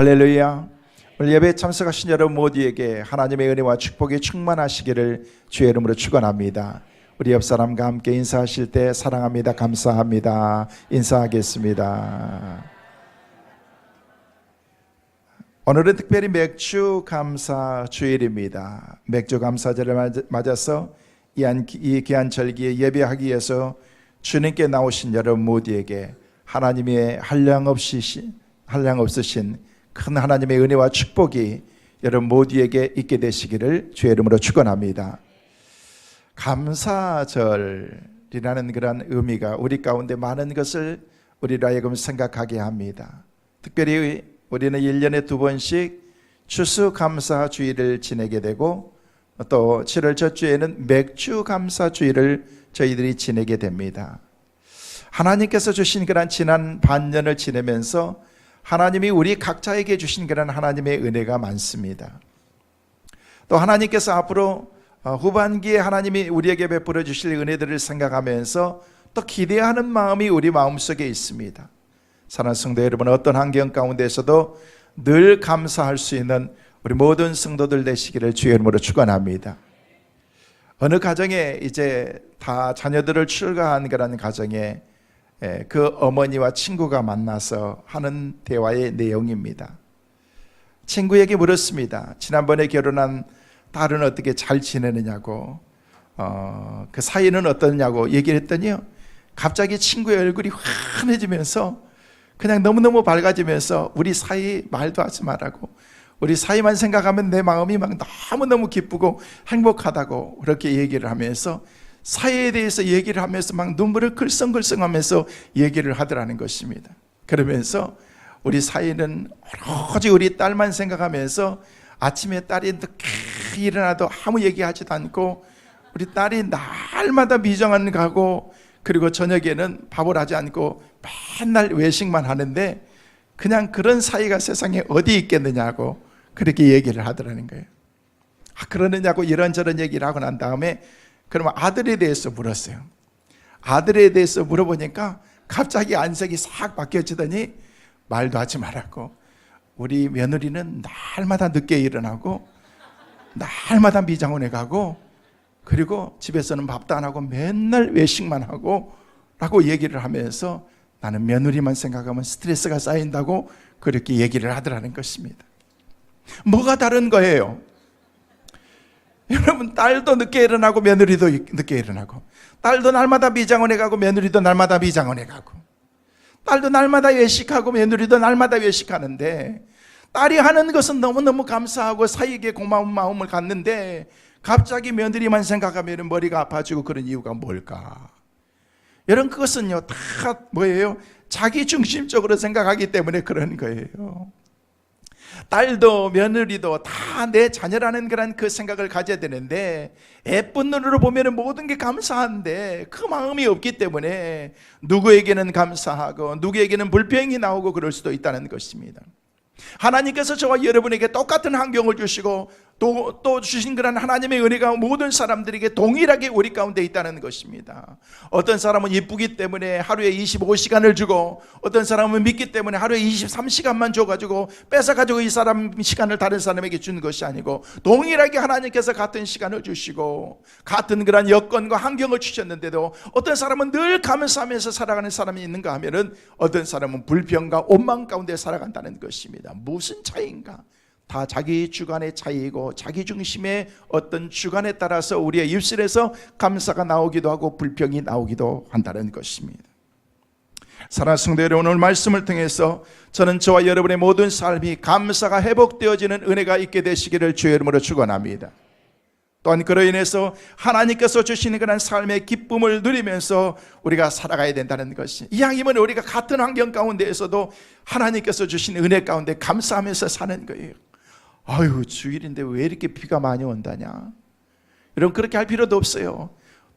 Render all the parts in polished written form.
할렐루야. 오늘 예배에 참석하신 여러분 모두에게 하나님의 은혜와 축복이 충만하시기를 주의 이름으로 축원합니다. 우리 옆 사람과 함께 인사하실 때 사랑합니다, 감사합니다 인사하겠습니다. 오늘은 특별히 맥주 감사 주일입니다. 맥주 감사절을 맞아서 이 귀한 절기에 예배하기 위해서 주님께 나오신 여러분 모두에게 하나님의 한량없으신 큰 하나님의 은혜와 축복이 여러분 모두에게 있게 되시기를 주의 이름으로 축원합니다. 감사절이라는 그런 의미가 우리 가운데 많은 것을 우리로 하여금 생각하게 합니다. 특별히 우리는 1년에 2번씩 추수감사주일을 지내게 되고 또 7월 첫 주에는 맥주감사주일을 저희들이 지내게 됩니다. 하나님께서 주신 그런 지난 반년을 지내면서 하나님이 우리 각자에게 주신 그런 하나님의 은혜가 많습니다. 또 하나님께서 앞으로 후반기에 하나님이 우리에게 베풀어 주실 은혜들을 생각하면서 또 기대하는 마음이 우리 마음속에 있습니다. 사랑하는 성도 여러분, 어떤 환경 가운데서도 늘 감사할 수 있는 우리 모든 성도들 되시기를 주의 이름으로 축원합니다. 어느 가정에 이제 다 자녀들을 출가한 그런 가정에 그 어머니와 친구가 만나서 하는 대화의 내용입니다. 친구에게 물었습니다. 지난번에 결혼한 딸은 어떻게 잘 지내느냐고, 그 사이는 어떠냐고 얘기를 했더니요, 갑자기 친구의 얼굴이 환해지면서 그냥 너무너무 밝아지면서 우리 사이 말도 하지 말라고, 우리 사이만 생각하면 내 마음이 막 너무너무 기쁘고 행복하다고 그렇게 얘기를 하면서 사이에 대해서 얘기를 하면서 막 눈물을 글썽글썽하면서 얘기를 하더라는 것입니다. 그러면서 우리 사이는 오로지 우리 딸만 생각하면서 아침에 딸이 늦게 일어나도 아무 얘기하지도 않고 우리 딸이 날마다 미정원 가고 그리고 저녁에는 밥을 하지 않고 맨날 외식만 하는데 그냥 그런 사이가 세상에 어디 있겠느냐고 그렇게 얘기를 하더라는 거예요. 그러느냐고 이런저런 얘기를 하고 난 다음에 그러면 아들에 대해서 물었어요. 아들에 대해서 물어보니까 갑자기 안색이 싹 바뀌어지더니 말도 하지 말라고, 우리 며느리는 날마다 늦게 일어나고 날마다 미장원에 가고 그리고 집에서는 밥도 안 하고 맨날 외식만 하고 라고 얘기를 하면서 나는 며느리만 생각하면 스트레스가 쌓인다고 그렇게 얘기를 하더라는 것입니다. 뭐가 다른 거예요? 여러분, 딸도 늦게 일어나고 며느리도 늦게 일어나고, 딸도 날마다 미장원에 가고 며느리도 날마다 미장원에 가고, 딸도 날마다 외식하고 며느리도 날마다 외식하는데 딸이 하는 것은 너무너무 감사하고 사이에게 고마운 마음을 갖는데 갑자기 며느리만 생각하면 머리가 아파지고 그런 이유가 뭘까? 여러분, 그것은요 다 뭐예요? 자기 중심적으로 생각하기 때문에 그런 거예요. 딸도 며느리도 다 내 자녀라는 그런 그 생각을 가져야 되는데 예쁜 눈으로 보면 모든 게 감사한데 그 마음이 없기 때문에 누구에게는 감사하고 누구에게는 불평이 나오고 그럴 수도 있다는 것입니다. 하나님께서 저와 여러분에게 똑같은 환경을 주시고 또 주신 그런 하나님의 은혜가 모든 사람들에게 동일하게 우리 가운데 있다는 것입니다. 어떤 사람은 이쁘기 때문에 하루에 25시간을 주고 어떤 사람은 믿기 때문에 하루에 23시간만 줘가지고 뺏어가지고 이 사람 시간을 다른 사람에게 준 것이 아니고 동일하게 하나님께서 같은 시간을 주시고 같은 그런 여건과 환경을 주셨는데도 어떤 사람은 늘 감사하면서 살아가는 사람이 있는가 하면은 어떤 사람은 불평과 원망 가운데 살아간다는 것입니다. 무슨 차이인가? 다 자기 주관의 차이이고 자기 중심의 어떤 주관에 따라서 우리의 입술에서 감사가 나오기도 하고 불평이 나오기도 한다는 것입니다. 사랑하는 성도 여러분, 오늘 말씀을 통해서 저는 저와 여러분의 모든 삶이 감사가 회복되어지는 은혜가 있게 되시기를 주의 이름으로 축원합니다. 또한 그로 인해서 하나님께서 주시는 그런 삶의 기쁨을 누리면서 우리가 살아가야 된다는 것이, 이왕이면 우리가 같은 환경 가운데에서도 하나님께서 주신 은혜 가운데 감사하면서 사는 거예요. 아유, 주일인데 왜 이렇게 비가 많이 온다냐? 여러분, 그렇게 할 필요도 없어요.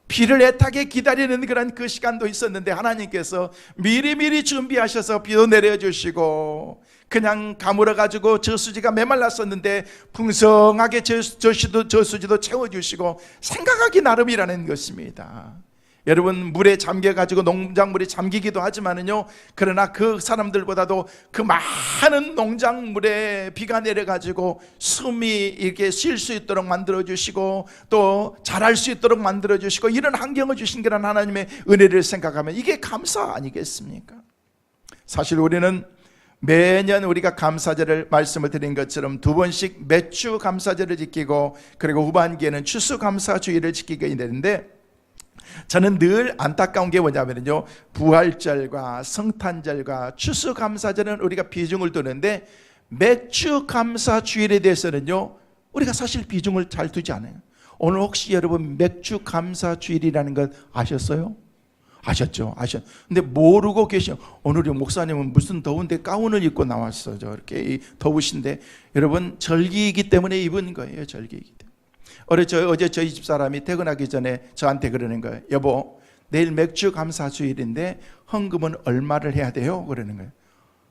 비를 애타게 기다리는 그런 그 시간도 있었는데 하나님께서 미리미리 준비하셔서 비도 내려주시고 그냥 가물어가지고 저수지가 메말랐었는데 풍성하게 저수지도 채워주시고 생각하기 나름이라는 것입니다. 여러분 물에 잠겨가지고 농작물이 잠기기도 하지만은요, 그러나 그 사람들보다도 그 많은 농작물에 비가 내려가지고 숨이 이렇게 쉴 수 있도록 만들어주시고 또 자랄 수 있도록 만들어주시고 이런 환경을 주신 그런 하나님의 은혜를 생각하면 이게 감사 아니겠습니까? 사실 우리는 매년 우리가 감사절을 말씀을 드린 것처럼 2번씩 매주 감사절을 지키고 그리고 후반기에는 추수감사주의를 지키게 되는데, 저는 늘 안타까운 게 뭐냐면요, 부활절과 성탄절과 추수감사절은 우리가 비중을 두는데 매주 감사주일에 대해서는요 우리가 사실 비중을 잘 두지 않아요. 오늘 혹시 여러분 매주 감사주일이라는 것 아셨어요? 아셨죠? 근데 모르고 계셔. 오늘이 목사님은 무슨 더운데 가운을 입고 나왔어. 저렇게 더우신데, 여러분 절기이기 때문에 입은 거예요. 절기이기 때문에. 어제 저희 집 사람이 퇴근하기 전에 저한테 그러는 거예요. 여보, 내일 맥주 감사주일인데 헌금은 얼마를 해야 돼요? 그러는 거예요.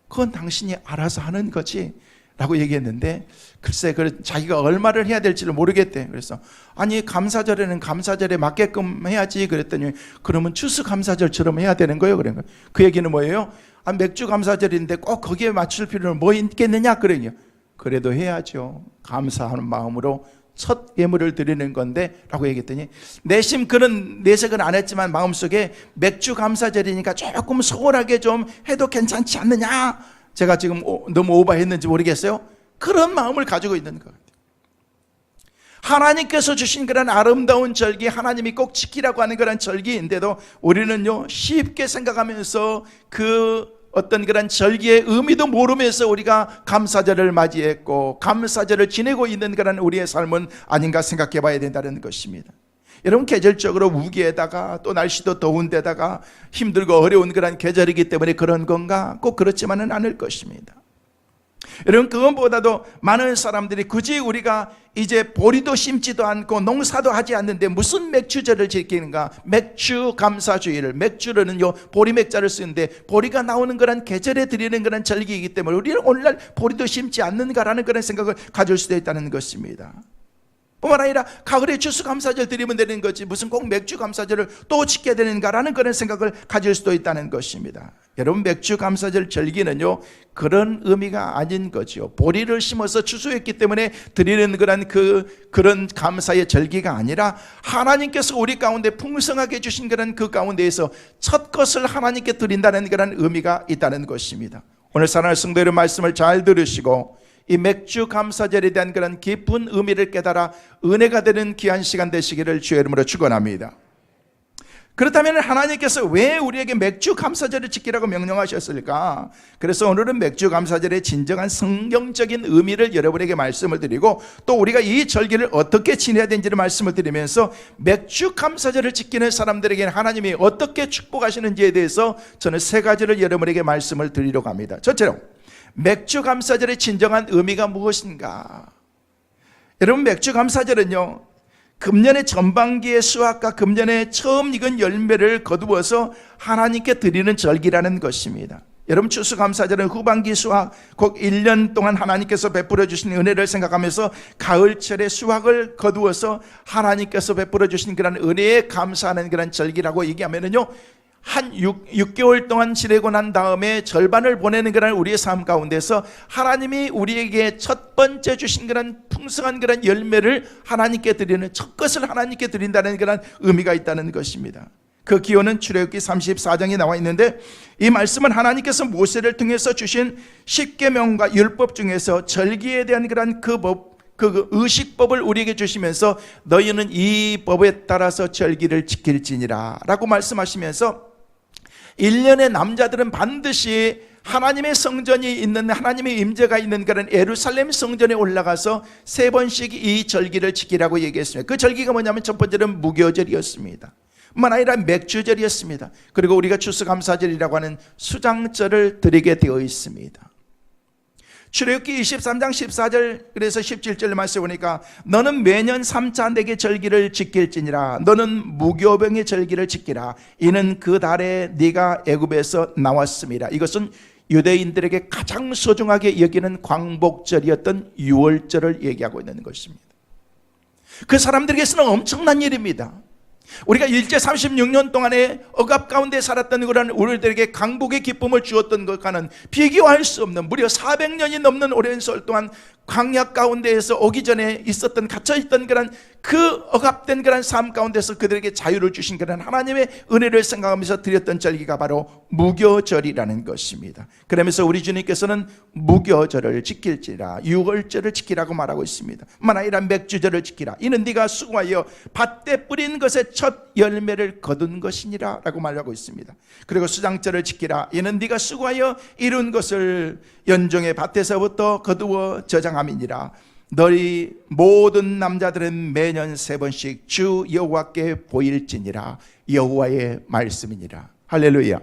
그건 당신이 알아서 하는 거지 라고 얘기했는데, 글쎄 자기가 얼마를 해야 될지를 모르겠대. 그래서 아니 감사절에는 감사절에 맞게끔 해야지 그랬더니, 그러면 추수감사절처럼 해야 되는 거예요. 그런 거예요. 그 얘기는 뭐예요? 맥주 감사절인데 꼭 거기에 맞출 필요는 뭐 있겠느냐 그러냐. 그래도 해야죠. 감사하는 마음으로 첫 예물을 드리는 건데 라고 얘기했더니, 내심 그런 내색은 안 했지만 마음속에 맥주 감사절이니까 조금 소홀하게 좀 해도 괜찮지 않느냐, 제가 지금 너무 오버했는지 모르겠어요. 그런 마음을 가지고 있는 것 같아요. 하나님께서 주신 그런 아름다운 절기, 하나님이 꼭 지키라고 하는 그런 절기인데도 우리는요 쉽게 생각하면서 그 어떤 그런 절기의 의미도 모르면서 우리가 감사절을 맞이했고 감사절을 지내고 있는 그런 우리의 삶은 아닌가 생각해 봐야 된다는 것입니다. 여러분, 계절적으로 우기에다가 또 날씨도 더운 데다가 힘들고 어려운 그런 계절이기 때문에 그런 건가? 꼭 그렇지만은 않을 것입니다. 여러분, 그것보다도 많은 사람들이 굳이 우리가 이제 보리도 심지도 않고 농사도 하지 않는데 무슨 맥주절을 지키는가? 맥주 감사주의를, 맥주로는요 보리맥자를 쓰는데 보리가 나오는 그런 계절에 드리는 그런 절기이기 때문에 우리는 오늘날 보리도 심지 않는가라는 그런 생각을 가질 수도 있다는 것입니다. 뿐만 아니라 가을에 추수감사절 드리면 되는 거지 무슨 꼭 맥주감사절을 또 지켜야 되는가라는 그런 생각을 가질 수도 있다는 것입니다. 여러분, 맥주감사절 절기는요 그런 의미가 아닌 거죠. 보리를 심어서 추수했기 때문에 드리는 그런 감사의 절기가 아니라 하나님께서 우리 가운데 풍성하게 주신 그 가운데에서 첫 것을 하나님께 드린다는 그런 의미가 있다는 것입니다. 오늘 사랑하는 성도 여러분, 말씀을 잘 들으시고 이 맥주 감사절에 대한 그런 깊은 의미를 깨달아 은혜가 되는 귀한 시간 되시기를 주의 이름으로 축원합니다. 그렇다면 하나님께서 왜 우리에게 맥주 감사절을 지키라고 명령하셨을까? 그래서 오늘은 맥주 감사절의 진정한 성경적인 의미를 여러분에게 말씀을 드리고 또 우리가 이 절기를 어떻게 지내야 되는지를 말씀을 드리면서 맥주 감사절을 지키는 사람들에게 하나님이 어떻게 축복하시는지에 대해서 저는 3가지를 여러분에게 말씀을 드리려고 합니다. 첫째로, 맥주 감사절의 진정한 의미가 무엇인가? 여러분, 맥주 감사절은요 금년의 전반기의 수확과 금년에 처음 익은 열매를 거두어서 하나님께 드리는 절기라는 것입니다. 여러분, 추수감사절은 후반기 수확, 곧 1년 동안 하나님께서 베풀어 주신 은혜를 생각하면서 가을철에 수확을 거두어서 하나님께서 베풀어 주신 그런 은혜에 감사하는 그런 절기라고 얘기하면은요 한 6개월 동안 지내고 난 다음에 절반을 보내는 그런 우리의 삶 가운데서 하나님이 우리에게 첫 번째 주신 그런 풍성한 그런 열매를 하나님께 드리는, 첫 것을 하나님께 드린다는 그런 의미가 있다는 것입니다. 그 기호는 출애굽기 34장에 나와 있는데, 이 말씀은 하나님께서 모세를 통해서 주신 10계명과 율법 중에서 절기에 대한 그런 그 의식법을 우리에게 주시면서 너희는 이 법에 따라서 절기를 지킬지니라 라고 말씀하시면서 1년의 남자들은 반드시 하나님의 성전이 있는, 하나님의 임재가 있는 그런 예루살렘 성전에 올라가서 3번씩 이 절기를 지키라고 얘기했습니다. 그 절기가 뭐냐면 첫 번째는 무교절이었습니다. 뿐만 아니라 맥주절이었습니다. 그리고 우리가 추수감사절이라고 하는 수장절을 드리게 되어 있습니다. 출애굽기 23장 14절 그래서 17절 말씀 보니까 너는 매년 3차 내게 절기를 지킬지니라. 너는 무교병의 절기를 지키라. 이는 그 달에 네가 애굽에서 나왔습니다. 이것은 유대인들에게 가장 소중하게 여기는 광복절이었던 유월절을 얘기하고 있는 것입니다. 그 사람들에게서는 엄청난 일입니다. 우리가 일제 36년 동안에 억압 가운데 살았던 그런 우리들에게 강복의 기쁨을 주었던 것과는 비교할 수 없는 무려 400년이 넘는 오랜 세월 동안 광야 가운데에서 오기 전에 있었던 갇혀있던 그런 그 억압된 그런 삶 가운데서 그들에게 자유를 주신 그런 하나님의 은혜를 생각하면서 드렸던 절기가 바로 무교절이라는 것입니다. 그러면서 우리 주님께서는 무교절을 지킬지라, 유월절을 지키라고 말하고 있습니다. 만아이라 맥주절을 지키라. 이는 네가 수고하여 밭에 뿌린 것의 첫 열매를 거둔 것이니라 라고 말하고 있습니다. 그리고 수장절을 지키라. 이는 네가 수고하여 이룬 것을 연종의 밭에서부터 거두어 저장함이니라. 너희 모든 남자들은 매년 3번씩 주 여호와께 보일지니라. 여호와의 말씀이니라. 할렐루야.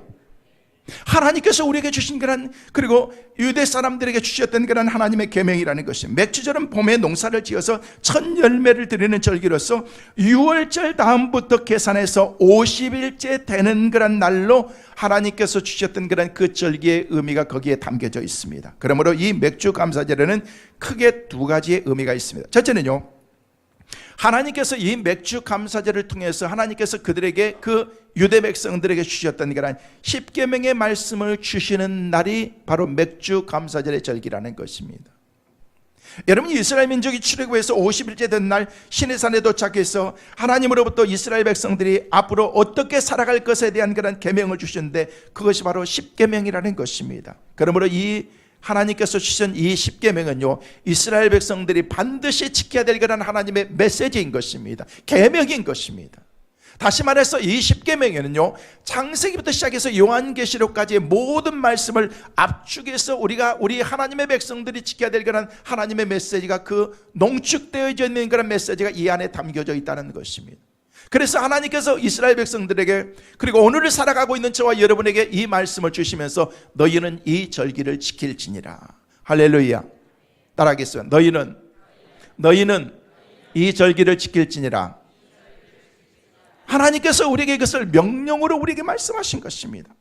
하나님께서 우리에게 주신 그런, 그리고 유대 사람들에게 주셨던 그런 하나님의 계명이라는 것이, 맥주절은 봄에 농사를 지어서 첫 열매를 드리는 절기로서 6월절 다음부터 계산해서 50일째 되는 그런 날로 하나님께서 주셨던 그런 그 절기의 의미가 거기에 담겨져 있습니다. 그러므로 이 맥주 감사절에는 크게 두 가지의 의미가 있습니다. 첫째는요, 하나님께서 이 맥주 감사절을 통해서 하나님께서 그들에게, 그 유대 백성들에게 주셨던 그런 십계명의 말씀을 주시는 날이 바로 맥주 감사절의 절기라는 것입니다. 여러분, 이스라엘 민족이 출애굽해서 50일째 된 날 시내산에 도착해서 하나님으로부터 이스라엘 백성들이 앞으로 어떻게 살아갈 것에 대한 그런 계명을 주셨는데, 그것이 바로 십계명이라는 것입니다. 그러므로 이 하나님께서 주신 이 십계명은요, 이스라엘 백성들이 반드시 지켜야 될 그런 하나님의 메시지인 것입니다. 계명인 것입니다. 다시 말해서 이 십계명에는요, 창세기부터 시작해서 요한계시록까지의 모든 말씀을 압축해서 우리 하나님의 백성들이 지켜야 될 그런 하나님의 메시지가, 그 농축되어져 있는 그런 메시지가 이 안에 담겨져 있다는 것입니다. 그래서 하나님께서 이스라엘 백성들에게, 그리고 오늘을 살아가고 있는 저와 여러분에게 이 말씀을 주시면서 너희는 이 절기를 지킬지니라. 할렐루야. 따라하겠어요. 너희는 이 절기를 지킬지니라. 하나님께서 우리에게 이것을 명령으로 우리에게 말씀하신 것입니다.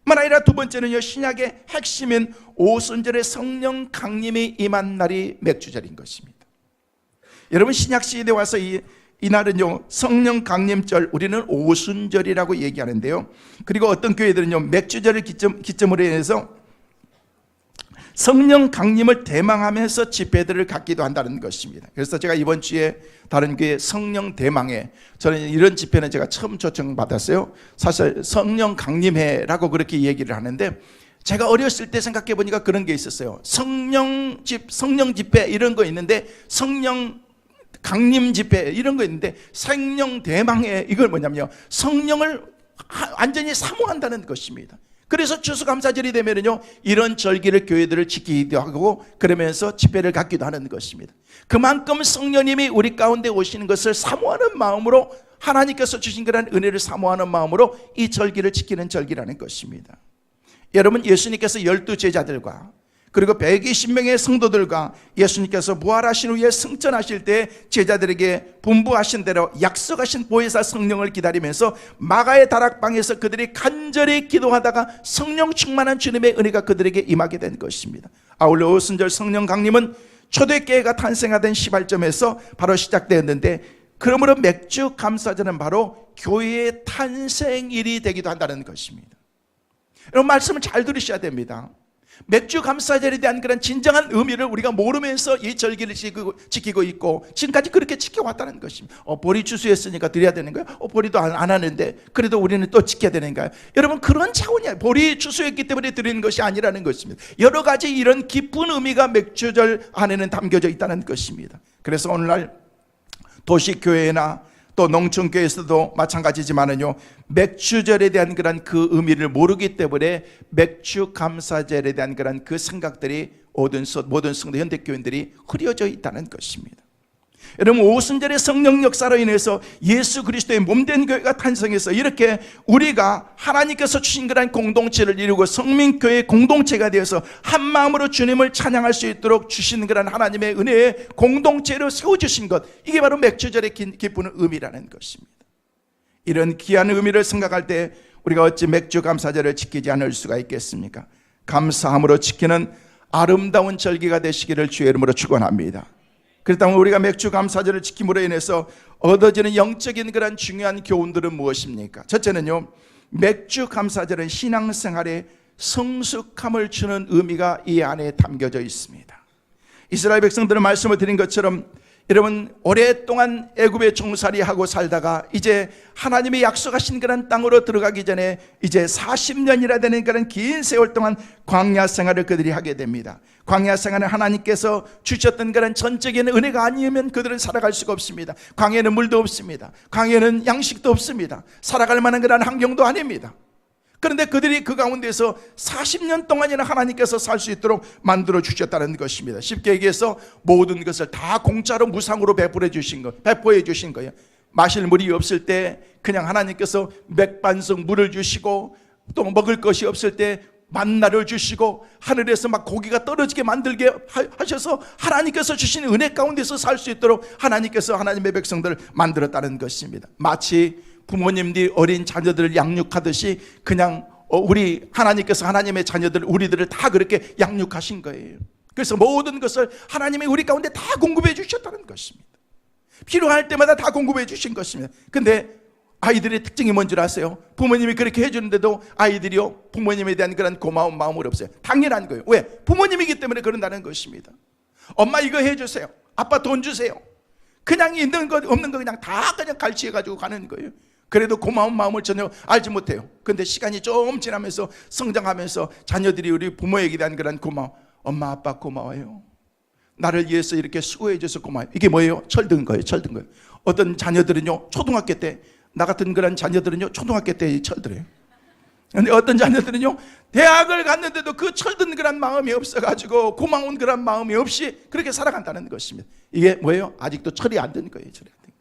뿐만 아니라 두 번째는요, 신약의 핵심인 오순절의 성령 강림이 임한 날이 맥주절인 것입니다. 여러분, 신약 시대에 와서 이 날은요, 성령 강림절, 우리는 오순절이라고 얘기하는데요, 그리고 어떤 교회들은요, 맥주절을 기점으로 해서 성령 강림을 대망하면서 집회들을 갖기도 한다는 것입니다. 그래서 제가 이번 주에 다른 교회 성령 대망회, 저는 이런 집회는 제가 처음 초청받았어요. 사실 성령 강림회라고 그렇게 얘기를 하는데, 제가 어렸을 때 생각해 보니까 그런 게 있었어요. 성령 집회 이런 거 있는데, 성령 강림 집회 이런 거 있는데, 성령 대망회, 이걸 뭐냐면요, 성령을 완전히 사모한다는 것입니다. 그래서 추수감사절이 되면은요, 이런 절기를 교회들을 지키기도 하고, 그러면서 집회를 갖기도 하는 것입니다. 그만큼 성령님이 우리 가운데 오시는 것을 사모하는 마음으로, 하나님께서 주신 그런 은혜를 사모하는 마음으로 이 절기를 지키는 절기라는 것입니다. 여러분, 예수님께서 12제자들과 그리고 120명의 성도들과 예수님께서 부활하신 후에 승천하실 때 제자들에게 분부하신 대로 약속하신 보혜사 성령을 기다리면서 마가의 다락방에서 그들이 간절히 기도하다가 성령 충만한 주님의 은혜가 그들에게 임하게 된 것입니다. 아울러 오순절 성령 강림은 초대교회가 탄생하던 시발점에서 바로 시작되었는데, 그러므로 맥주 감사절은 바로 교회의 탄생일이 되기도 한다는 것입니다. 여러분, 말씀을 잘 들으셔야 됩니다. 맥주 감사절에 대한 그런 진정한 의미를 우리가 모르면서 이 절기를 지키고 있고, 지금까지 그렇게 지켜왔다는 것입니다. 보리 추수했으니까 드려야 되는 거예요? 보리도 안 하는데 그래도 우리는 또 지켜야 되는가요? 여러분, 그런 차원이야. 보리 추수했기 때문에 드리는 것이 아니라는 것입니다. 여러 가지 이런 깊은 의미가 맥주절 안에는 담겨져 있다는 것입니다. 그래서 오늘날 도시교회나 또 농촌교회에서도 마찬가지지만은요, 맥주절에 대한 그런 그 의미를 모르기 때문에 맥주 감사절에 대한 그런 그 생각들이 모든 성도 현대교인들이 흐려져 있다는 것입니다. 여러분, 오순절의 성령 역사로 인해서 예수 그리스도의 몸된 교회가 탄생해서 이렇게 우리가 하나님께서 주신 그런 공동체를 이루고 성민교회의 공동체가 되어서 한 마음으로 주님을 찬양할 수 있도록 주신 그런 하나님의 은혜의 공동체로 세워주신 것, 이게 바로 맥주절의 기쁜 의미라는 것입니다. 이런 귀한 의미를 생각할 때 우리가 어찌 맥주 감사절을 지키지 않을 수가 있겠습니까? 감사함으로 지키는 아름다운 절기가 되시기를 주의 이름으로 축원합니다. 그렇다면 우리가 맥주 감사절을 지킴으로 인해서 얻어지는 영적인 그런 중요한 교훈들은 무엇입니까? 첫째는요, 맥주 감사절은 신앙생활에 성숙함을 주는 의미가 이 안에 담겨져 있습니다. 이스라엘 백성들은 말씀을 드린 것처럼 여러분 오랫동안 애굽에 종살이하고 살다가 이제 하나님이 약속하신 그런 땅으로 들어가기 전에 이제 40년이라 되는 그런 긴 세월 동안 광야 생활을 그들이 하게 됩니다. 광야 생활은 하나님께서 주셨던 그런 전적인 은혜가 아니면 그들은 살아갈 수가 없습니다. 광야에는 물도 없습니다. 광야에는 양식도 없습니다. 살아갈 만한 그런 환경도 아닙니다. 그런데 그들이 그 가운데서 40년 동안이나 하나님께서 살 수 있도록 만들어 주셨다는 것입니다. 쉽게 얘기해서 모든 것을 다 공짜로 무상으로 배포해 주신 거예요. 마실 물이 없을 때 그냥 하나님께서 맥반석 물을 주시고, 또 먹을 것이 없을 때 만나를 주시고, 하늘에서 막 고기가 떨어지게 만들게 하셔서 하나님께서 주신 은혜 가운데서 살 수 있도록 하나님께서 하나님의 백성들을 만들었다는 것입니다. 마치 부모님들이 어린 자녀들을 양육하듯이 그냥 우리 하나님께서 하나님의 자녀들 우리들을 다 그렇게 양육하신 거예요. 그래서 모든 것을 하나님이 우리 가운데 다 공급해 주셨다는 것입니다. 필요할 때마다 다 공급해 주신 것입니다. 근데 아이들의 특징이 뭔 줄 아세요? 부모님이 그렇게 해주는데도 아이들이요 부모님에 대한 그런 고마운 마음을 없어요. 당연한 거예요. 왜? 부모님이기 때문에 그런다는 것입니다. 엄마 이거 해주세요. 아빠 돈 주세요. 그냥 있는 거 없는 거 그냥 다 그냥 갈취해 가지고 가는 거예요. 그래도 고마운 마음을 전혀 알지 못해요. 근데 시간이 좀 지나면서 성장하면서 자녀들이 우리 부모에게 대한 그런 고마움, 엄마 아빠 고마워요. 나를 위해서 이렇게 수고해 줘서 고마워요. 이게 뭐예요? 철든 거예요. 철든 거예요. 어떤 자녀들은요 초등학교 때, 나 같은 그런 자녀들은요 초등학교 때 철들어요. 근데 어떤 자녀들은요 대학을 갔는데도 그 철든 그런 마음이 없어가지고 고마운 그런 마음이 없이 그렇게 살아간다는 것입니다. 이게 뭐예요? 아직도 철이 안 든 거예요. 철이 안 든 거예요.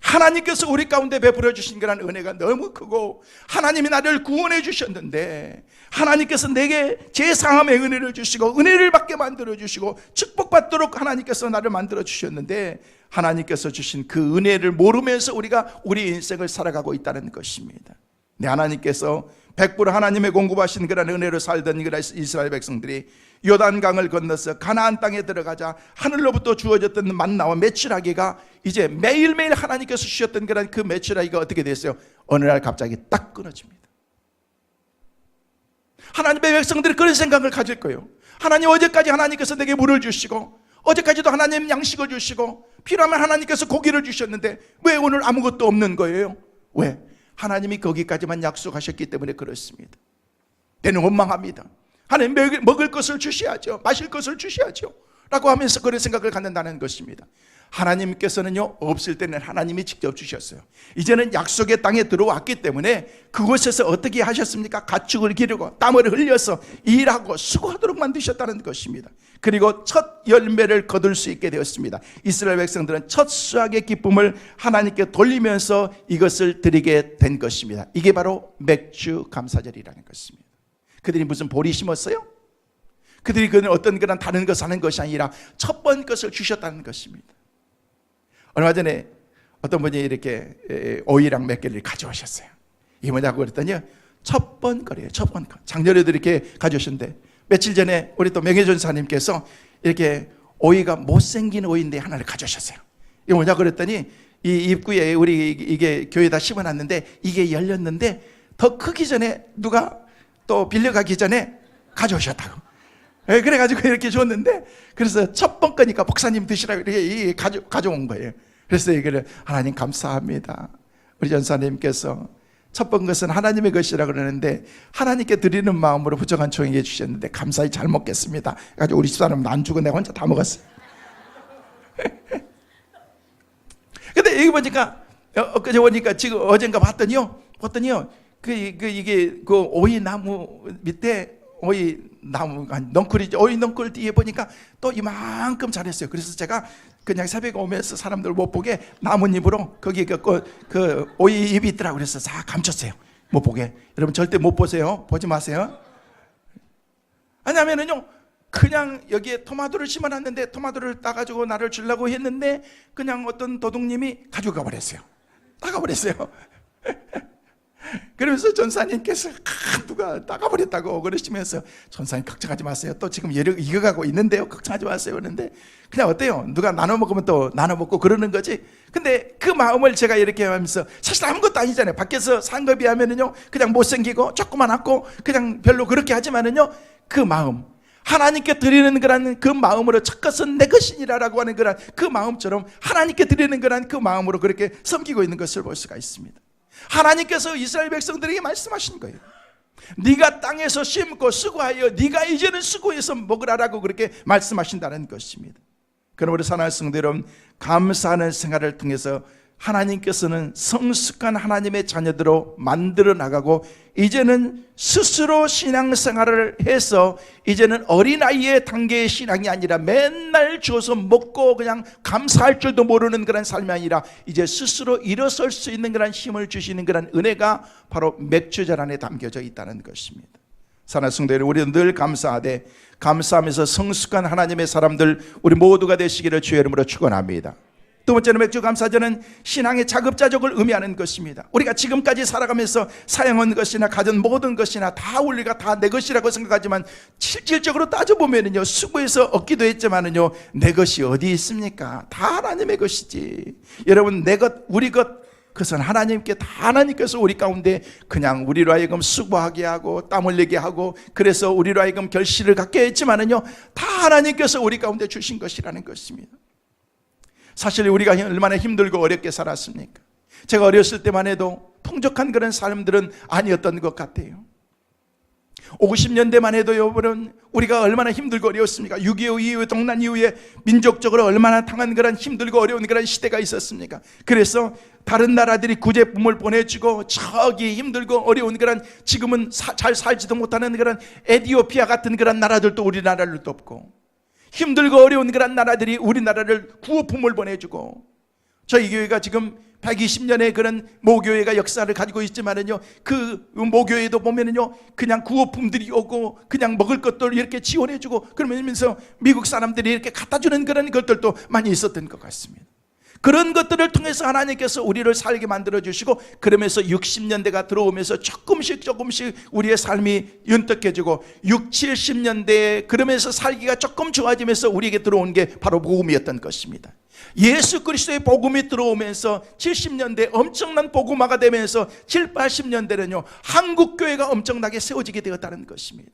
하나님께서 우리 가운데 베풀어 주신 그런 은혜가 너무 크고, 하나님이 나를 구원해 주셨는데 하나님께서 내게 제사함의 은혜를 주시고 은혜를 받게 만들어 주시고 축복받도록 하나님께서 나를 만들어 주셨는데, 하나님께서 주신 그 은혜를 모르면서 우리가 우리 인생을 살아가고 있다는 것입니다. 네, 하나님께서 100% 하나님의 공급하신 그런 은혜로 살던 이스라엘 백성들이 요단강을 건너서 가나안 땅에 들어가자 하늘로부터 주어졌던 만나와 메추라기가 이제 매일매일 하나님께서 주셨던 그런 그 메추라기가 어떻게 됐어요? 어느 날 갑자기 딱 끊어집니다. 하나님의 백성들이 그런 생각을 가질 거예요. 하나님, 어제까지 하나님께서 내게 물을 주시고 어제까지도 하나님 양식을 주시고 필요하면 하나님께서 고기를 주셨는데 왜 오늘 아무것도 없는 거예요? 왜? 하나님이 거기까지만 약속하셨기 때문에 그렇습니다. 때는 원망합니다. 하나님 먹을 것을 주셔야죠. 마실 것을 주셔야죠. 라고 하면서 그런 생각을 갖는다는 것입니다. 하나님께서는요 없을 때는 하나님이 직접 주셨어요. 이제는 약속의 땅에 들어왔기 때문에 그곳에서 어떻게 하셨습니까? 가축을 기르고 땀을 흘려서 일하고 수고하도록 만드셨다는 것입니다. 그리고 첫 열매를 거둘 수 있게 되었습니다. 이스라엘 백성들은 첫 수확의 기쁨을 하나님께 돌리면서 이것을 드리게 된 것입니다. 이게 바로 맥주 감사절이라는 것입니다. 그들이 무슨 보리 심었어요? 그들이 어떤 그런 다른 것을 하는 것이 아니라 첫 번 것을 주셨다는 것입니다. 얼마 전에 어떤 분이 이렇게 오이랑 몇 개를 가져오셨어요. 이게 뭐냐고 그랬더니 첫 번 거래요. 첫 번 거. 작년에도 이렇게 가져오셨는데, 며칠 전에 우리 또 명예전사님께서 이렇게 오이가 못생긴 오이인데 하나를 가져오셨어요. 이게 뭐냐고 그랬더니 이 입구에 우리 이게 교회에다 심어놨는데 이게 열렸는데 더 크기 전에 누가 또 빌려가기 전에 가져오셨다고. 그래가지고 이렇게 줬는데, 그래서 첫 번 거니까 목사님 드시라고 이렇게 가져온 거예요. 그래서 이거를 하나님 감사합니다. 우리 전사님께서 첫 번 것은 하나님의 것이라고 그러는데 하나님께 드리는 마음으로 부정한 종에게 주셨는데 감사히 잘 먹겠습니다. 그래가지고 우리 집사람은 안 주고 내가 혼자 다 먹었어요. 근데 여기 보니까 엊그제 보니까 지금 어젠가 봤더니요 이게 그 오이 나무 밑에 오이 나무 넝쿨이죠. 오이 넝쿨 뒤에 보니까 또 이만큼 자랐어요. 그래서 제가 그냥 새벽에 오면서 사람들 못 보게 나뭇잎으로 거기 그 오이 잎이 있더라고. 그래서 다 감췄어요. 못 보게. 여러분 절대 못 보세요. 보지 마세요. 왜냐면은요 그냥 여기에 토마토를 심어놨는데 토마토를 따가지고 나를 주려고 했는데 그냥 어떤 도둑님이 가져가 버렸어요. 따가 버렸어요. 그러면서 전사님께서 누가 나가버렸다고 그러시면서 전사님 걱정하지 마세요. 또 지금 예력 이겨가고 있는데요. 걱정하지 마세요. 그러는데 그냥 어때요? 누가 나눠 먹으면 또 나눠 먹고 그러는 거지. 근데 그 마음을 제가 이렇게 하면서 사실 아무것도 아니잖아요. 밖에서 산 거 비하면은요 그냥 못생기고 조그만하고 그냥 별로 그렇게 하지만은요 그 마음, 하나님께 드리는 거라는 그 마음으로 첫 것은 내 것이니라라고 하는 거란 그 마음처럼 하나님께 드리는 거란 그 마음으로 그렇게 섬기고 있는 것을 볼 수가 있습니다. 하나님께서 이스라엘 백성들에게 말씀하신 거예요. 네가 땅에서 심고 수고하여 네가 이제는 수고해서 먹으라라고 그렇게 말씀하신다는 것입니다. 그러므로 사랑하는 성도 여러분, 감사하는 생활을 통해서 하나님께서는 성숙한 하나님의 자녀들로 만들어 나가고 이제는 스스로 신앙생활을 해서 이제는 어린아이의 단계의 신앙이 아니라 맨날 주어서 먹고 그냥 감사할 줄도 모르는 그런 삶이 아니라 이제 스스로 일어설 수 있는 그런 힘을 주시는 그런 은혜가 바로 맥주절 안에 담겨져 있다는 것입니다. 사랑하는 성도 여러분, 우리는 늘 감사하되 감사하면서 성숙한 하나님의 사람들 우리 모두가 되시기를 주의 이름으로 축원합니다. 두 번째는 맥주 감사절은 신앙의 자급자족을 의미하는 것입니다. 우리가 지금까지 살아가면서 사용한 것이나 가진 모든 것이나 다 우리가 다 내 것이라고 생각하지만 실질적으로 따져보면요 수고해서 얻기도 했지만은요 내 것이 어디 있습니까? 다 하나님의 것이지. 여러분 내 것 우리 것 그것은 하나님께 다 하나님께서 우리 가운데 그냥 우리로 하여금 수고하게 하고 땀 흘리게 하고 그래서 우리로 하여금 결실을 갖게 했지만은요 다 하나님께서 우리 가운데 주신 것이라는 것입니다. 사실 우리가 얼마나 힘들고 어렵게 살았습니까? 제가 어렸을 때만 해도 풍족한 그런 삶들은 아니었던 것 같아요. 50년대만 해도 여러분 우리가 얼마나 힘들고 어려웠습니까? 6.25 이후에 동란 이후에 민족적으로 얼마나 당한 그런 힘들고 어려운 그런 시대가 있었습니까? 그래서 다른 나라들이 구제품을 보내주고 저기 힘들고 어려운 그런 지금은 잘 살지도 못하는 그런 에티오피아 같은 그런 나라들도 우리나라를 돕고 힘들고 어려운 그런 나라들이 우리나라를 구호품을 보내주고 저희 교회가 지금 120년의 그런 모교회가 역사를 가지고 있지만은요 그 모교회도 보면은요 그냥 구호품들이 오고 그냥 먹을 것들 이렇게 지원해주고 그러면서 미국 사람들이 이렇게 갖다주는 그런 것들도 많이 있었던 것 같습니다. 그런 것들을 통해서 하나님께서 우리를 살게 만들어주시고 그러면서 60년대가 들어오면서 조금씩 우리의 삶이 윤택해지고 60, 70년대에 그러면서 살기가 조금 좋아지면서 우리에게 들어온 게 바로 복음이었던 것입니다. 예수 그리스도의 복음이 들어오면서 70년대 엄청난 복음화가 되면서 7, 80년대는요 한국교회가 엄청나게 세워지게 되었다는 것입니다.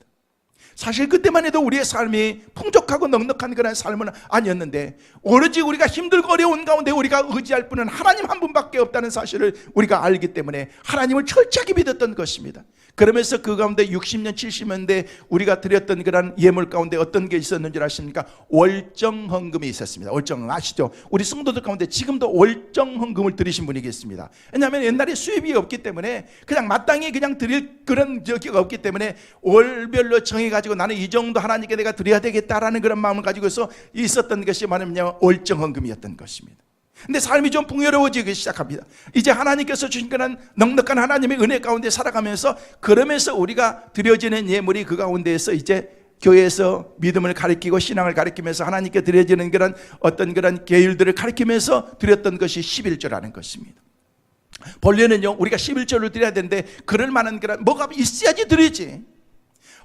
사실 그때만 해도 우리의 삶이 풍족하고 넉넉한 그런 삶은 아니었는데 오로지 우리가 힘들고 어려운 가운데 우리가 의지할 분은 하나님 한 분밖에 없다는 사실을 우리가 알기 때문에 하나님을 철저하게 믿었던 것입니다. 그러면서 그 가운데 60년 70년대 우리가 드렸던 그런 예물 가운데 어떤 게 있었는 줄 아십니까? 월정헌금이 있었습니다. 월정헌금 아시죠? 우리 성도들 가운데 지금도 월정헌금을 드리신 분이 계십니다. 왜냐하면 옛날에 수입이 없기 때문에 그냥 마땅히 그냥 드릴 그런 저기가 없기 때문에 월별로 정해가지고 나는 이 정도 하나님께 내가 드려야 되겠다라는 그런 마음을 가지고 있었던 것이 뭐냐면 월정헌금이었던 것입니다. 근데 삶이 좀 풍요로워지기 시작합니다. 이제 하나님께서 주신 그런 넉넉한 하나님의 은혜 가운데 살아가면서 그러면서 우리가 드려지는 예물이 그 가운데에서 이제 교회에서 믿음을 가르치고 신앙을 가르치면서 하나님께 드려지는 그런 어떤 그런 계율들을 가르치면서 드렸던 것이 11조라는 것입니다. 본래는요 우리가 11조를 드려야 되는데 그럴 만한 그런 뭐가 있어야지 드리지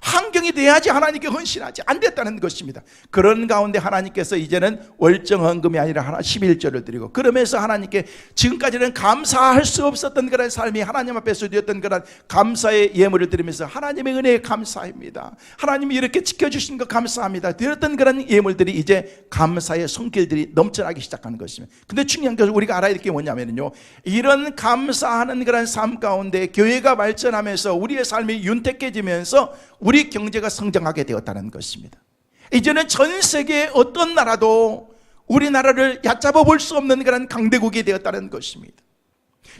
환경이 돼야지 하나님께 헌신하지 안 됐다는 것입니다. 그런 가운데 하나님께서 이제는 월정헌금이 아니라 11조를 드리고 그러면서 하나님께 지금까지는 감사할 수 없었던 그런 삶이 하나님 앞에서 드렸던 그런 감사의 예물을 드리면서 하나님의 은혜에 감사합니다. 하나님이 이렇게 지켜주신 거 감사합니다. 드렸던 그런 예물들이 이제 감사의 손길들이 넘쳐나기 시작하는 것입니다. 근데 중요한 것은 우리가 알아야 될 게 뭐냐면요 이런 감사하는 그런 삶 가운데 교회가 발전하면서 우리의 삶이 윤택해지면서 우리 경제가 성장하게 되었다는 것입니다. 이제는 전 세계의 어떤 나라도 우리나라를 얕잡아 볼 수 없는 그런 강대국이 되었다는 것입니다.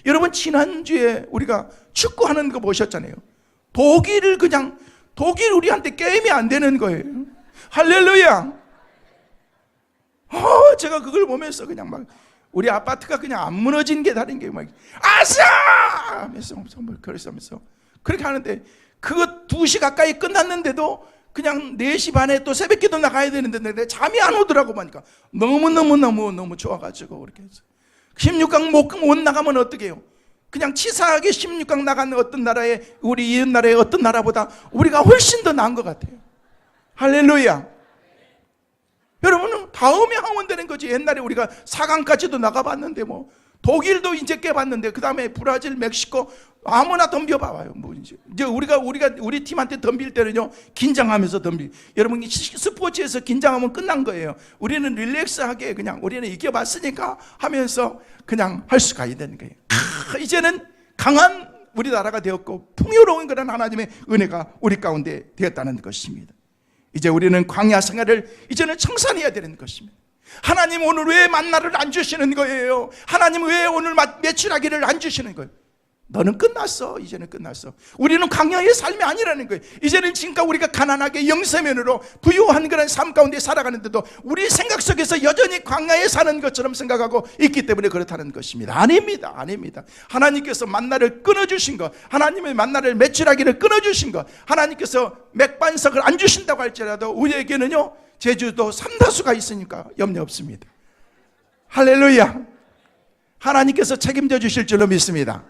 여러분 지난주에 우리가 축구하는 거 보셨잖아요. 독일 우리한테 게임이 안 되는 거예요. 할렐루야. 제가 그걸 보면서 그냥 막 우리 아파트가 그냥 안 무너진 게 다른 게 막 아싸 하면서 그렇게 하는데 그거 2시 가까이 끝났는데도 그냥 4시 반에 또 새벽기도 나가야 되는데 내 잠이 안 오더라고 보니까 너무 좋아가지고 그렇게 해서 16강 못 나가면 어떡해요? 그냥 치사하게 16강 나간 어떤 나라의 우리 이웃 나라의 어떤 나라보다 우리가 훨씬 더 나은 것 같아요. 할렐루야. 여러분은 다음에 하면 되는 거지. 옛날에 우리가 4강까지도 나가봤는데 뭐 독일도 이제 깨봤는데 그 다음에 브라질, 멕시코 아무나 덤벼봐봐요. 뭐 이제 우리가 우리 팀한테 덤빌 때는요 긴장하면서 여러분 스포츠에서 긴장하면 끝난 거예요. 우리는 릴렉스하게 그냥 우리는 이겨봤으니까 하면서 그냥 할 수가 있는 거예요. 이제는 강한 우리나라가 되었고 풍요로운 그런 하나님의 은혜가 우리 가운데 되었다는 것입니다. 이제 우리는 광야 생활을 이제는 청산해야 되는 것입니다. 하나님 오늘 왜 만나를 안 주시는 거예요? 하나님 왜 오늘 매출하기를 안 주시는 거예요? 너는 끝났어. 이제는 끝났어. 우리는 광야의 삶이 아니라는 거예요. 이제는 지금까지 우리가 가난하게 영세면으로 부유한 그런 삶 가운데 살아가는데도 우리 생각 속에서 여전히 광야에 사는 것처럼 생각하고 있기 때문에 그렇다는 것입니다. 아닙니다. 아닙니다. 하나님께서 만나를 끊어주신 것, 하나님의 만나를 매출하기를 끊어주신 것, 하나님께서 맥반석을 안 주신다고 할지라도 우리에게는요 제주도 삼다수가 있으니까 염려 없습니다. 할렐루야. 하나님께서 책임져 주실 줄로 믿습니다.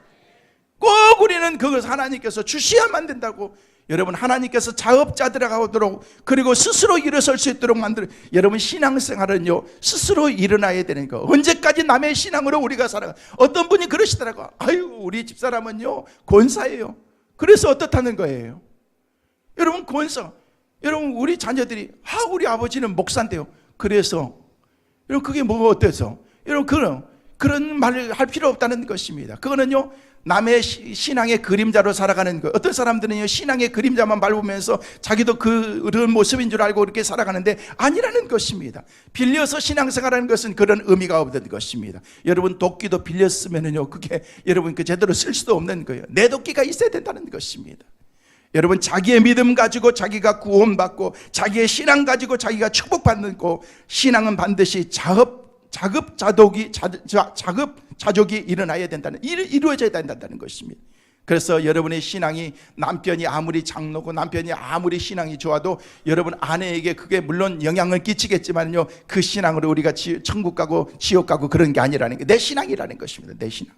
꼭 우리는 그것을 하나님께서 주셔야만 된다고. 여러분 하나님께서 자업자들하고도록 그리고 스스로 일어설 수 있도록 만들. 여러분 신앙생활은요 스스로 일어나야 되는 거. 언제까지 남의 신앙으로 우리가 살아가. 어떤 분이 그러시더라고. 아유 우리 집사람은요 권사예요. 그래서 어떻다는 거예요? 여러분 권사. 여러분 우리 자녀들이 우리 아버지는 목사인데요. 그래서 여러분 그게 뭐가 어때서? 여러분 그런 말을 할 필요 없다는 것입니다. 그거는요 남의 신앙의 그림자로 살아가는 거. 어떤 사람들은요 신앙의 그림자만 밟으면서 자기도 그런 모습인 줄 알고 그렇게 살아가는데 아니라는 것입니다. 빌려서 신앙생활하는 것은 그런 의미가 없는 것입니다. 여러분 도끼도 빌렸으면은요 그게 여러분 제대로 쓸 수도 없는 거예요. 내 도끼가 있어야 된다는 것입니다. 여러분 자기의 믿음 가지고 자기가 구원받고 자기의 신앙 가지고 자기가 축복받는 거. 신앙은 반드시 자급자족이 일어나야 된다는, 이루어져야 된다는 것입니다. 그래서 여러분의 신앙이 남편이 아무리 장로고 남편이 아무리 신앙이 좋아도 여러분 아내에게 그게 물론 영향을 끼치겠지만요 그 신앙으로 우리가 천국 가고 지옥 가고 그런 게 아니라는 게 내 신앙이라는 것입니다. 내 신앙.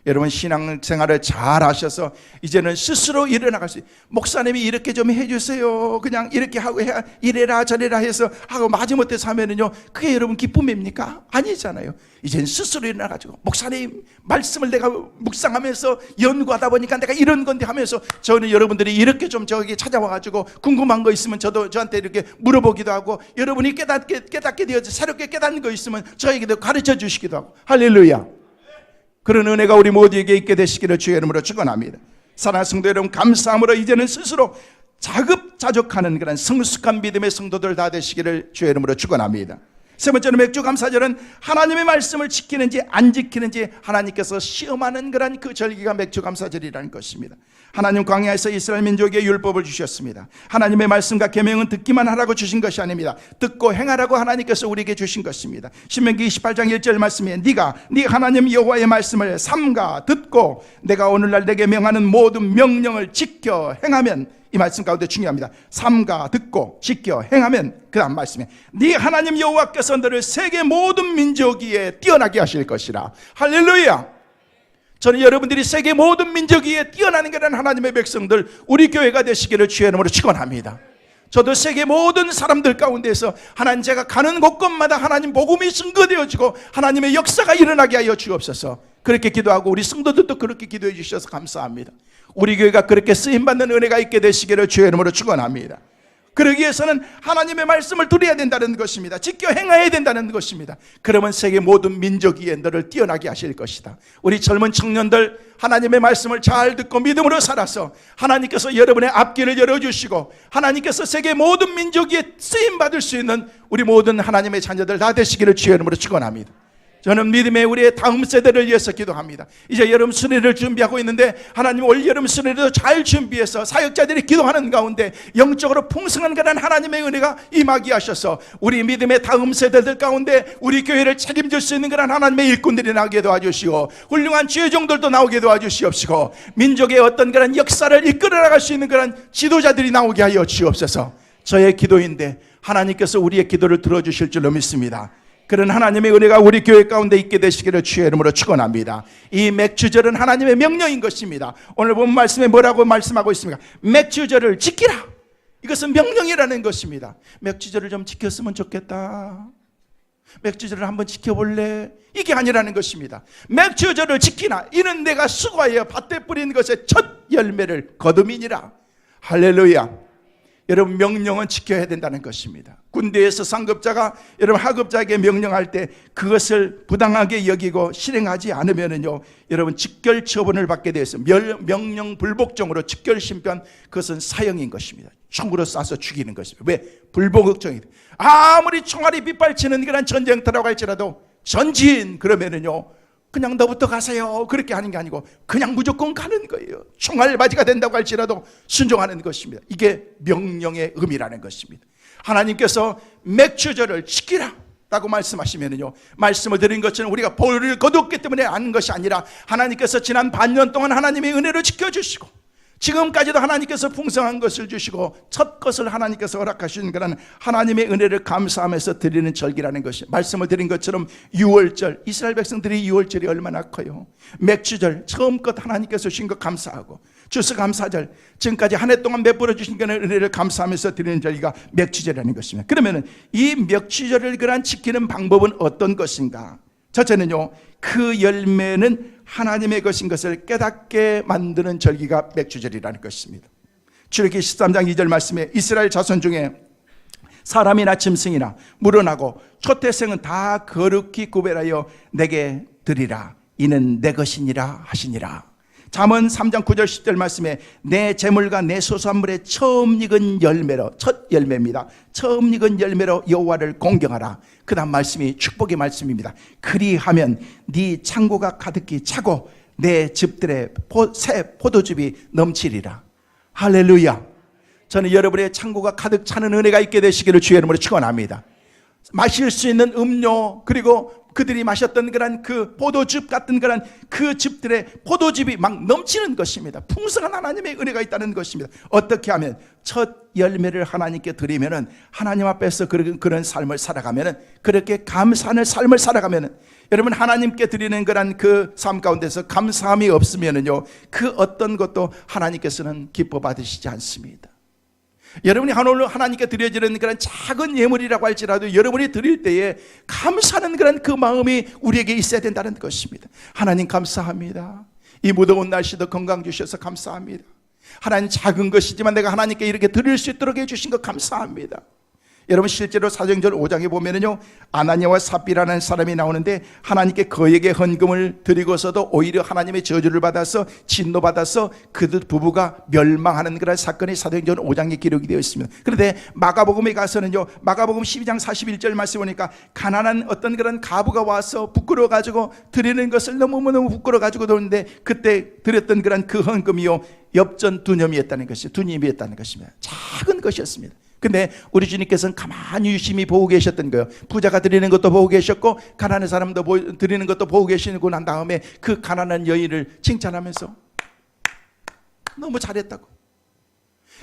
여러분 신앙생활을 잘 하셔서 이제는 스스로 일어나갈 수 있어요. 목사님이 이렇게 좀 해주세요. 그냥 이렇게 하고 이래라 저래라 해서 하고 마지못해서 하면은요 그게 여러분 기쁨입니까? 아니잖아요. 이제는 스스로 일어나가지고 목사님 말씀을 내가 묵상하면서 연구하다 보니까 내가 이런 건데 하면서 저는 여러분들이 이렇게 좀 저기 찾아와가지고 궁금한 거 있으면 저한테 이렇게 물어보기도 하고 여러분이 깨닫게 되어서 새롭게 깨닫는 거 있으면 저에게도 가르쳐 주시기도 하고. 할렐루야. 그런 은혜가 우리 모두에게 있게 되시기를 주의 이름으로 축원합니다. 사랑하는 성도 여러분 감사함으로 이제는 스스로 자급자족하는 그런 성숙한 믿음의 성도들 다 되시기를 주의 이름으로 축원합니다. 세 번째는 맥주감사절은 하나님의 말씀을 지키는지 안 지키는지 하나님께서 시험하는 그런 그 절기가 맥주감사절이라는 것입니다. 하나님 광야에서 이스라엘 민족에게 율법을 주셨습니다. 하나님의 말씀과 계명은 듣기만 하라고 주신 것이 아닙니다. 듣고 행하라고 하나님께서 우리에게 주신 것입니다. 신명기 28장 1절 말씀에 네가 네 하나님 여호와의 말씀을 삼가 듣고 내가 오늘날 내게 명하는 모든 명령을 지켜 행하면, 이 말씀 가운데 중요합니다. 삼가 듣고 지켜 행하면, 그 다음 말씀에 네 하나님 여호와께서 너를 세계 모든 민족 위에 뛰어나게 하실 것이라. 할렐루야. 저는 여러분들이 세계 모든 민족 위에 뛰어나는 그런 하나님의 백성들 우리 교회가 되시기를 주의 이름으로 축원합니다. 저도 세계 모든 사람들 가운데서 하나님 제가 가는 곳곳마다 하나님 복음이 증거되어지고 하나님의 역사가 일어나게 하여 주옵소서. 그렇게 기도하고 우리 성도들도 그렇게 기도해 주셔서 감사합니다. 우리 교회가 그렇게 쓰임받는 은혜가 있게 되시기를 주의 이름으로 축원합니다. 그러기 위해서는 하나님의 말씀을 들어야 된다는 것입니다. 지켜 행해야 된다는 것입니다. 그러면 세계 모든 민족 위에 너를 뛰어나게 하실 것이다. 우리 젊은 청년들 하나님의 말씀을 잘 듣고 믿음으로 살아서 하나님께서 여러분의 앞길을 열어주시고 하나님께서 세계 모든 민족 위에 쓰임받을 수 있는 우리 모든 하나님의 자녀들 다 되시기를 주의 이름으로 축원합니다. 저는 믿음의 우리의 다음 세대를 위해서 기도합니다. 이제 여름 수련회를 준비하고 있는데 하나님 올 여름 수련회도 잘 준비해서 사역자들이 기도하는 가운데 영적으로 풍성한 그런 하나님의 은혜가 임하게 하셔서 우리 믿음의 다음 세대들 가운데 우리 교회를 책임질 수 있는 그런 하나님의 일꾼들이 나오게 도와주시고 훌륭한 지혜종들도 나오게 도와주시옵시고 민족의 어떤 그런 역사를 이끌어 나갈 수 있는 그런 지도자들이 나오게 하여 주옵소서. 저의 기도인데 하나님께서 우리의 기도를 들어주실 줄로 믿습니다. 그런 하나님의 은혜가 우리 교회 가운데 있게 되시기를 주의 이름으로 축원합니다. 이 맥주절은 하나님의 명령인 것입니다. 오늘 본 말씀에 뭐라고 말씀하고 있습니까? 맥주절을 지키라. 이것은 명령이라는 것입니다. 맥주절을 좀 지켰으면 좋겠다. 맥주절을 한번 지켜볼래? 이게 아니라는 것입니다. 맥주절을 지키나 이는 내가 수고하여 밭에 뿌린 것의 첫 열매를 거둠이니라. 할렐루야. 여러분, 명령은 지켜야 된다는 것입니다. 군대에서 상급자가 여러분 하급자에게 명령할 때 그것을 부당하게 여기고 실행하지 않으면요, 여러분 직결 처분을 받게 되어 있습니다. 명령 불복종으로 직결 심판, 그것은 사형인 것입니다. 총으로 쏴서 죽이는 것입니다. 왜? 불복종이. 아무리 총알이 빗발치는 그런 전쟁터라고 할지라도 전진 그러면은요, 그냥 너부터 가세요, 그렇게 하는 게 아니고 그냥 무조건 가는 거예요. 총알바지가 된다고 할지라도 순종하는 것입니다. 이게 명령의 의미라는 것입니다. 하나님께서 맥주절을 지키라 라고 말씀하시면요, 말씀을 드린 것처럼 우리가 벌을 거두었기 때문에 아는 것이 아니라 하나님께서 지난 반년 동안 하나님의 은혜를 지켜주시고 지금까지도 하나님께서 풍성한 것을 주시고 첫 것을 하나님께서 허락하신 그런 하나님의 은혜를 감사하면서 드리는 절기라는 것이, 말씀을 드린 것처럼 유월절, 이스라엘 백성들이 유월절이 얼마나 커요. 맥주절, 처음껏 하나님께서 주신 것 감사하고 추수감사절, 지금까지 한 해 동안 베풀어 주신 그런 은혜를 감사하면서 드리는 절기가 맥주절이라는 것입니다. 그러면 이 맥주절을 그런 지키는 방법은 어떤 것인가? 첫째는요, 그 열매는 하나님의 것인 것을 깨닫게 만드는 절기가 맥주절이라는 것입니다. 출애굽기 13장 2절 말씀에 이스라엘 자손 중에 사람이나 짐승이나 물어나고 초태생은 다 거룩히 구별하여 내게 드리라. 이는 내 것이니라 하시니라. 잠언 3장 9절 10절 말씀에 내 재물과 내 소산물의 처음 익은 열매로, 첫 열매입니다. 처음 익은 열매로 여호와를 공경하라. 그 다음 말씀이 축복의 말씀입니다. 그리하면 네 창고가 가득히 차고 내 집들의 새 포도즙이 넘치리라. 할렐루야. 저는 여러분의 창고가 가득 차는 은혜가 있게 되시기를 주의 이름으로 축원합니다. 마실 수 있는 음료, 그리고 그들이 마셨던 그런 그 포도즙 같은 그런 그 즙들의 포도즙이 막 넘치는 것입니다. 풍성한 하나님의 은혜가 있다는 것입니다. 어떻게 하면 첫 열매를 하나님께 드리면은, 하나님 앞에서 그런 삶을 살아가면은, 그렇게 감사하는 삶을 살아가면은, 여러분 하나님께 드리는 그런 그 삶 가운데서 감사함이 없으면은요, 그 어떤 것도 하나님께서는 기뻐 받으시지 않습니다. 여러분이 하나님께 드려지는 그런 작은 예물이라고 할지라도 여러분이 드릴 때에 감사하는 그런 그 마음이 우리에게 있어야 된다는 것입니다. 하나님 감사합니다. 이 무더운 날씨도 건강 주셔서 감사합니다. 하나님 작은 것이지만 내가 하나님께 이렇게 드릴 수 있도록 해주신 것 감사합니다. 여러분 실제로 사도행전 5장에 보면은요, 아나니아와 삽비라는 사람이 나오는데 하나님께 그에게 헌금을 드리고서도 오히려 하나님의 저주를 받아서 진노받아서 그들 부부가 멸망하는 그런 사건이 사도행전 5장에 기록이 되어 있습니다. 그런데 마가복음에 가서는요, 마가복음 12장 41절 말씀 보니까 가난한 어떤 그런 가부가 와서 부끄러워 가지고 드리는 것을 너무너무 부끄러워 가지고 도는데 그때 드렸던 그런 그 헌금이요, 엽전 두념이었다는 것이, 두님이었다는 것입니다. 작은 것이었습니다. 근데 우리 주님께서는 가만히 유심히 보고 계셨던 거예요. 부자가 드리는 것도 보고 계셨고 가난한 사람도 드리는 것도 보고 계시고 난 다음에 그 가난한 여인을 칭찬하면서 너무 잘했다고.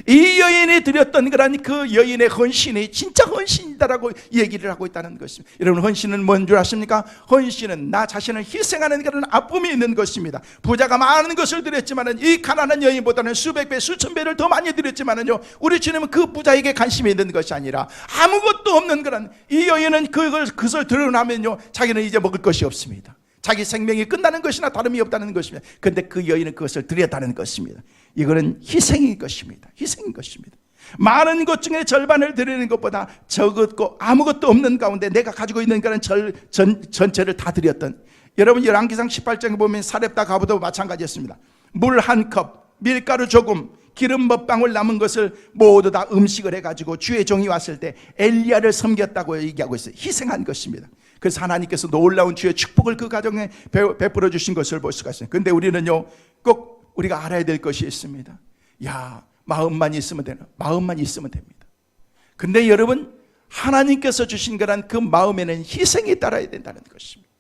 이 여인이 드렸던 그런 그 여인의 헌신이 진짜 헌신이다라고 얘기를 하고 있다는 것입니다. 여러분, 헌신은 뭔 줄 아십니까? 헌신은 나 자신을 희생하는 그런 아픔이 있는 것입니다. 부자가 많은 것을 드렸지만은 이 가난한 여인보다는 수백 배, 수천 배를 더 많이 드렸지만은요, 우리 주님은 그 부자에게 관심이 있는 것이 아니라 아무것도 없는 그런 이 여인은 그것을 드러나면요, 자기는 이제 먹을 것이 없습니다. 자기 생명이 끝나는 것이나 다름이 없다는 것입니다. 그런데 그 여인은 그것을 드렸다는 것입니다. 이거는 희생인 것입니다. 희생인 것입니다. 많은 것 중에 절반을 드리는 것보다 적었고 아무것도 없는 가운데 내가 가지고 있는 그런 전체를 다 드렸던, 여러분 열왕기상 18장에 보면 사렙다 가부도 마찬가지였습니다. 물 한 컵, 밀가루 조금, 기름 몇 방울 남은 것을 모두 다 음식을 해가지고 주의 종이 왔을 때 엘리야를 섬겼다고 얘기하고 있어요. 희생한 것입니다. 그래서 하나님께서 놀라운 주의 축복을 그 가정에 베풀어 주신 것을 볼 수가 있어요. 그런데 우리는요, 꼭 우리가 알아야 될 것이 있습니다. 마음만 있으면 되나? 마음만 있으면 됩니다. 근데 여러분, 하나님께서 주신 거란 그 마음에는 희생이 따라야 된다는 것입니다.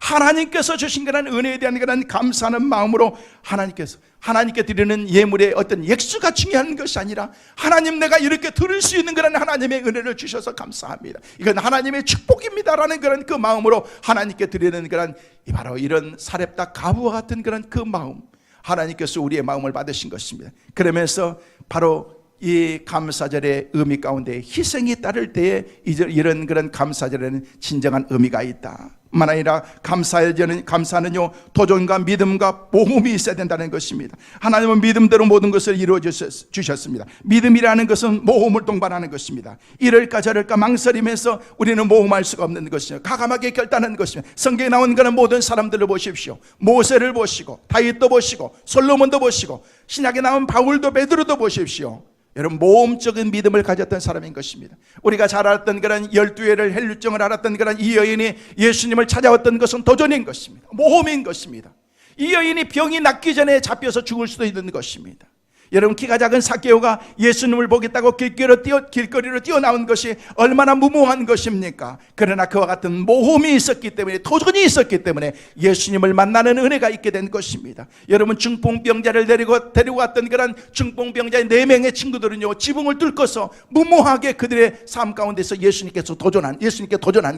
하나님께서 주신 그런 은혜에 대한 그런 감사하는 마음으로 하나님께 드리는 예물의 어떤 액수가 중요한 것이 아니라 하나님, 내가 이렇게 드릴 수 있는 그런 하나님의 은혜를 주셔서 감사합니다, 이건 하나님의 축복입니다라는 그런 그 마음으로 하나님께 드리는 그런 바로 이런 사렙다 가부와 같은 그런 그 마음, 하나님께서 우리의 마음을 받으신 것입니다. 그러면서 바로 이 감사절의 의미 가운데 희생이 따를 때에 이런 그런 감사절에는 진정한 의미가 있다. 만 아니라 감사는요, 도전과 믿음과 모험이 있어야 된다는 것입니다. 하나님은 믿음대로 모든 것을 이루어 주셨습니다. 믿음이라는 것은 모험을 동반하는 것입니다. 이럴까 저럴까 망설이면서 우리는 모험할 수가 없는 것이죠. 가감하게 결단하는 것입니다. 성경에 나온 그런 모든 사람들을 보십시오. 모세를 보시고 다윗도 보시고 솔로몬도 보시고 신약에 나온 바울도 베드로도 보십시오. 여러분, 모험적인 믿음을 가졌던 사람인 것입니다. 우리가 잘 알았던 그런 12회를 헬루증을 알았던 그런 이 여인이 예수님을 찾아왔던 것은 도전인 것입니다. 모험인 것입니다. 이 여인이 병이 낫기 전에 잡혀서 죽을 수도 있는 것입니다. 여러분, 키가 작은 삭개오가 예수님을 보겠다고 길거리로 뛰어나온 것이 얼마나 무모한 것입니까? 그러나 그와 같은 모험이 있었기 때문에, 도전이 있었기 때문에 예수님을 만나는 은혜가 있게 된 것입니다. 여러분, 중풍병자를 데리고 왔던 그런 중풍병자의 4명의 친구들은요, 지붕을 뚫고서 무모하게 그들의 삶 가운데서 예수님께 도전한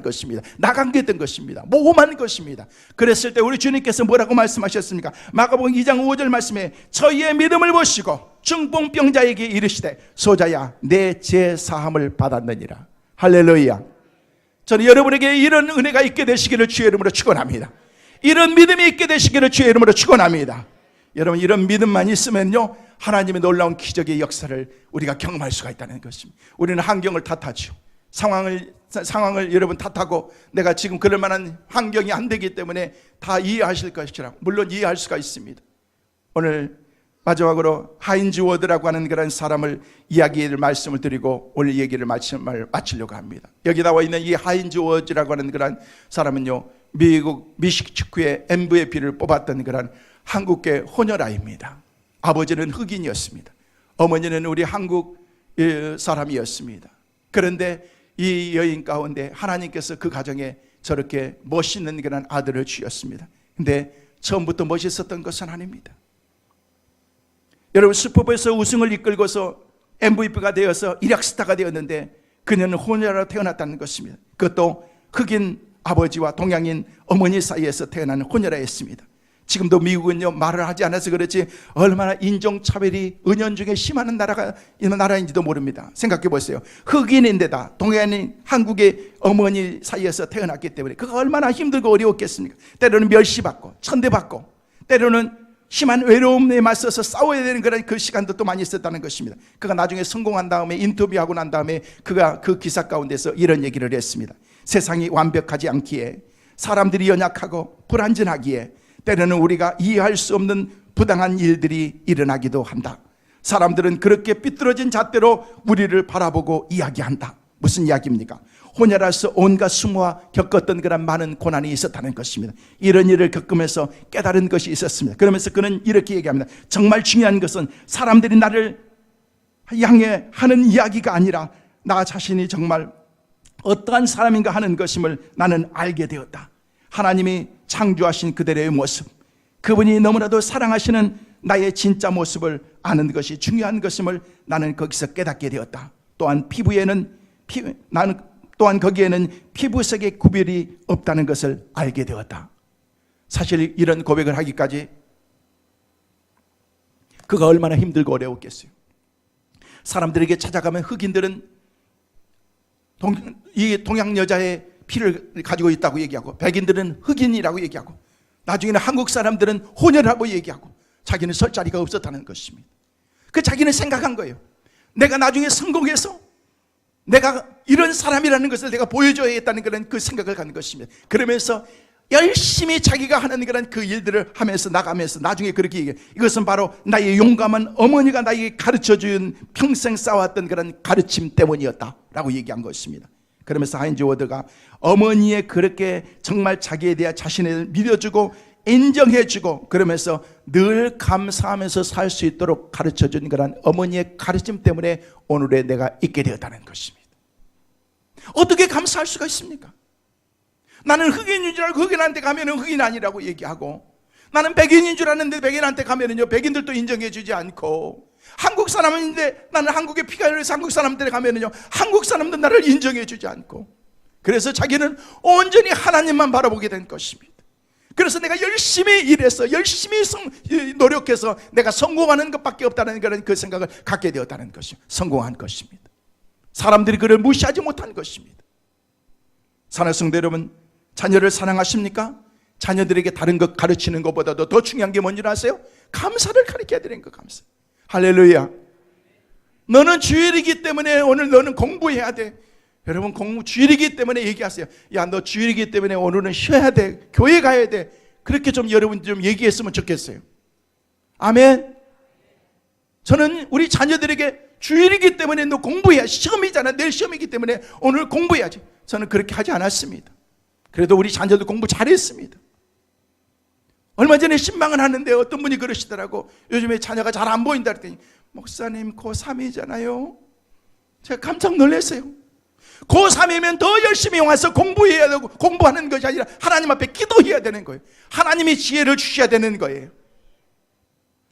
것입니다. 나간 게 된 것입니다. 모험한 것입니다. 그랬을 때 우리 주님께서 뭐라고 말씀하셨습니까? 마가복음 2장 5절 말씀에 저희의 믿음을 보시고 중풍병자에게 이르시되 소자야, 내 죄 사함을 받았느니라. 할렐루야. 저는 여러분에게 이런 은혜가 있게 되시기를 주의 이름으로 축원합니다. 이런 믿음이 있게 되시기를 주의 이름으로 축원합니다. 여러분, 이런 믿음만 있으면요, 하나님의 놀라운 기적의 역사를 우리가 경험할 수가 있다는 것입니다. 우리는 환경을 탓하죠. 상황을 여러분 탓하고 내가 지금 그럴 만한 환경이 안 되기 때문에 다 이해하실 것이라고. 물론 이해할 수가 있습니다. 오늘 마지막으로 하인즈 워드라고 하는 그런 사람을 말씀을 드리고 오늘 얘기를 마치려고 합니다. 여기 나와 있는 이 하인즈 워드라고 하는 그런 사람은요, 미국 미식 축구의 MVP를 뽑았던 그런 한국계 혼혈아입니다. 아버지는 흑인이었습니다. 어머니는 우리 한국 사람이었습니다. 그런데 이 여인 가운데 하나님께서 그 가정에 저렇게 멋있는 그런 아들을 주셨습니다. 근데 처음부터 멋있었던 것은 아닙니다. 여러분, 슈퍼볼에서 우승을 이끌고서 MVP가 되어서 일약스타가 되었는데 그녀는 혼혈아로 태어났다는 것입니다. 그것도 흑인 아버지와 동양인 어머니 사이에서 태어난 혼혈아였습니다. 지금도 미국은요, 말을 하지 않아서 그렇지 얼마나 인종차별이 은연중에 심한 나라인지도 모릅니다. 생각해 보세요. 흑인인데다 동양인 한국의 어머니 사이에서 태어났기 때문에 그가 얼마나 힘들고 어려웠겠습니까? 때로는 멸시받고 천대받고 때로는 심한 외로움에 맞서서 싸워야 되는 그런 그 시간도 또 많이 있었다는 것입니다. 그가 나중에 성공한 다음에 인터뷰하고 난 다음에 그가 그 기사 가운데서 이런 얘기를 했습니다. 세상이 완벽하지 않기에, 사람들이 연약하고 불완전하기에 때로는 우리가 이해할 수 없는 부당한 일들이 일어나기도 한다. 사람들은 그렇게 삐뚤어진 잣대로 우리를 바라보고 이야기한다. 무슨 이야기입니까? 혼혈아서 온갖 수모와 겪었던 그런 많은 고난이 있었다는 것입니다. 이런 일을 겪으면서 깨달은 것이 있었습니다. 그러면서 그는 이렇게 얘기합니다. 정말 중요한 것은 사람들이 나를 향해 하는 이야기가 아니라 나 자신이 정말 어떠한 사람인가 하는 것임을 나는 알게 되었다. 하나님이 창조하신 그대로의 모습, 그분이 너무나도 사랑하시는 나의 진짜 모습을 아는 것이 중요한 것임을 나는 거기서 깨닫게 되었다. 또한 또한 거기에는 피부색의 구별이 없다는 것을 알게 되었다. 사실 이런 고백을 하기까지 그가 얼마나 힘들고 어려웠겠어요. 사람들에게 찾아가면 흑인들은 이 동양 여자의 피를 가지고 있다고 얘기하고, 백인들은 흑인이라고 얘기하고, 나중에는 한국 사람들은 혼혈하고 얘기하고, 자기는 설 자리가 없었다는 것입니다. 그 자기는 생각한 거예요. 내가 나중에 성공해서 내가 이런 사람이라는 것을 내가 보여줘야겠다는 그런 그 생각을 갖는 것입니다. 그러면서 열심히 자기가 하는 그런 그 일들을 하면서 나가면서 나중에 그렇게 얘기해요. 이것은 바로 나의 용감한 어머니가 나에게 가르쳐준 평생 쌓아왔던 그런 가르침 때문이었다라고 얘기한 것입니다. 그러면서 하인즈 워드가 어머니의 그렇게 정말 자기에 대한 자신을 믿어주고 인정해주고 그러면서 늘 감사하면서 살 수 있도록 가르쳐준 그런 어머니의 가르침 때문에 오늘의 내가 있게 되었다는 것입니다. 어떻게 감사할 수가 있습니까? 나는 흑인인 줄 알고 흑인한테 가면은 흑인 아니라고 얘기하고, 나는 백인인 줄 아는데 백인한테 가면은요 백인들도 인정해주지 않고, 한국 사람인데 나는 한국에 피가 흘러서 한국 사람들에 가면은요 한국 사람도 나를 인정해주지 않고, 그래서 자기는 온전히 하나님만 바라보게 된 것입니다. 그래서 내가 열심히 일해서 열심히 노력해서 내가 성공하는 것밖에 없다는 그런 그 생각을 갖게 되었다는 것입니다. 성공한 것입니다. 사람들이 그를 무시하지 못한 것입니다. 사랑하는 성도 여러분, 자녀를 사랑하십니까? 자녀들에게 다른 것 가르치는 것보다도 더 중요한 게 뭔지 아세요? 감사를 가르쳐야 되는 거. 감사. 할렐루야. 너는 주일이기 때문에 오늘 너는 공부해야 돼. 여러분, 주일이기 때문에 얘기하세요. 야, 너 주일이기 때문에 오늘은 쉬어야 돼. 교회 가야 돼. 그렇게 좀 여러분 좀 얘기했으면 좋겠어요. 아멘. 저는 우리 자녀들에게 주일이기 때문에 너 공부해야, 시험이잖아. 내일 시험이기 때문에 오늘 공부해야지. 저는 그렇게 하지 않았습니다. 그래도 우리 자녀도 공부 잘했습니다. 얼마 전에 신방을 하는데 어떤 분이 그러시더라고. 요즘에 자녀가 잘 안 보인다 그랬더니, 목사님 고3이잖아요. 제가 깜짝 놀랐어요. 고3이면 더 열심히 와서 공부해야 되고, 공부하는 것이 아니라 하나님 앞에 기도해야 되는 거예요. 하나님이 지혜를 주셔야 되는 거예요.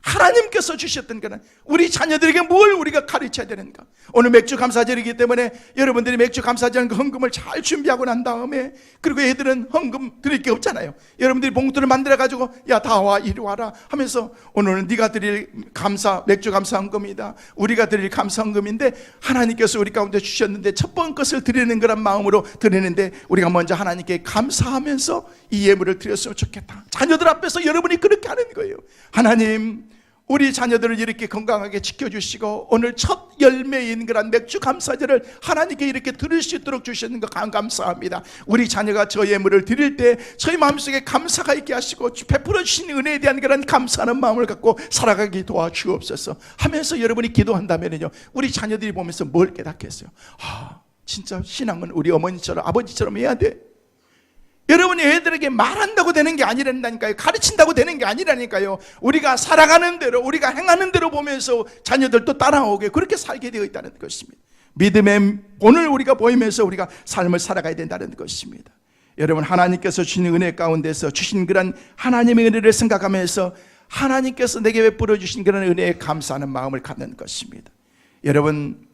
하나님께서 주셨던 거는 우리 자녀들에게 뭘 우리가 가르쳐야 되는가. 오늘 맥주 감사절이기 때문에 여러분들이 맥주 감사절 그 헌금을 잘 준비하고 난 다음에, 그리고 애들은 헌금 드릴 게 없잖아요. 여러분들이 봉투를 만들어 가지고 야 다 와 이리 와라 하면서, 오늘은 네가 드릴 감사 맥주 감사 헌금이다, 우리가 드릴 감사 헌금인데 하나님께서 우리 가운데 주셨는데 첫 번 것을 드리는 그런 마음으로 드리는데, 우리가 먼저 하나님께 감사하면서 이 예물을 드렸으면 좋겠다. 자녀들 앞에서 여러분이 그렇게 하는 거예요. 하나님, 우리 자녀들을 이렇게 건강하게 지켜주시고 오늘 첫 열매인 그런 맥주 감사절을 하나님께 이렇게 드릴 수 있도록 주시는 것 감사합니다. 우리 자녀가 저 예물을 드릴 때 저희 마음속에 감사가 있게 하시고 베풀어 주신 은혜에 대한 그런 감사하는 마음을 갖고 살아가게 도와주옵소서 하면서 여러분이 기도한다면요, 우리 자녀들이 보면서 뭘 깨닫겠어요? 진짜 신앙은 우리 어머니처럼 아버지처럼 해야 돼. 여러분이 애들에게 말한다고 되는 게 아니라니까요. 가르친다고 되는 게 아니라니까요. 우리가 살아가는 대로, 우리가 행하는 대로 보면서 자녀들도 따라오게 그렇게 살게 되어 있다는 것입니다. 믿음의 본을 우리가 보이면서 우리가 삶을 살아가야 된다는 것입니다. 여러분, 하나님께서 주신 은혜 가운데서 주신 그런 하나님의 은혜를 생각하면서 하나님께서 내게 베풀어 주신 그런 은혜에 감사하는 마음을 갖는 것입니다. 여러분,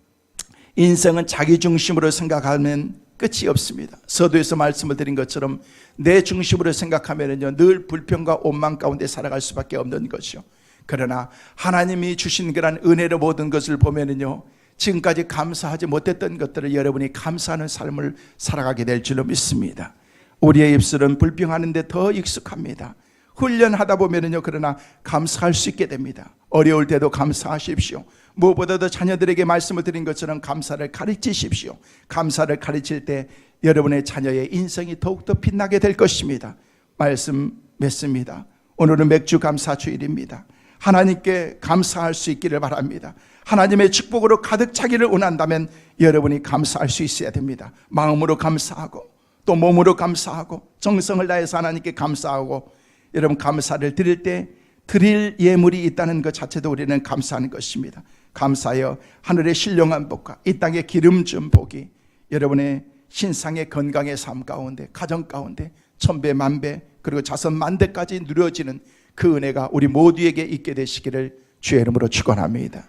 인생은 자기 중심으로 생각하면 끝이 없습니다. 서두에서 말씀을 드린 것처럼 내 중심으로 생각하면요 늘 불평과 원망 가운데 살아갈 수밖에 없는 것이요. 그러나 하나님이 주신 그런 은혜로 모든 것을 보면요, 지금까지 감사하지 못했던 것들을 여러분이 감사하는 삶을 살아가게 될 줄로 믿습니다. 우리의 입술은 불평하는데 더 익숙합니다. 훈련하다 보면요, 그러나 감사할 수 있게 됩니다. 어려울 때도 감사하십시오. 무엇보다도 자녀들에게 말씀을 드린 것처럼 감사를 가르치십시오. 감사를 가르칠 때 여러분의 자녀의 인생이 더욱더 빛나게 될 것입니다. 말씀 맺습니다. 오늘은 맥주 감사 주일입니다. 하나님께 감사할 수 있기를 바랍니다. 하나님의 축복으로 가득 차기를 원한다면 여러분이 감사할 수 있어야 됩니다. 마음으로 감사하고 또 몸으로 감사하고 정성을 다해서 하나님께 감사하고, 여러분 감사를 드릴 때 드릴 예물이 있다는 것 자체도 우리는 감사하는 것입니다. 감사하여 하늘의 신령한 복과 이 땅의 기름 준 복이 여러분의 신상의 건강의 삶 가운데, 가정 가운데 천배 만배 그리고 자선 만대까지 누려지는 그 은혜가 우리 모두에게 있게 되시기를 주의 이름으로 축원합니다.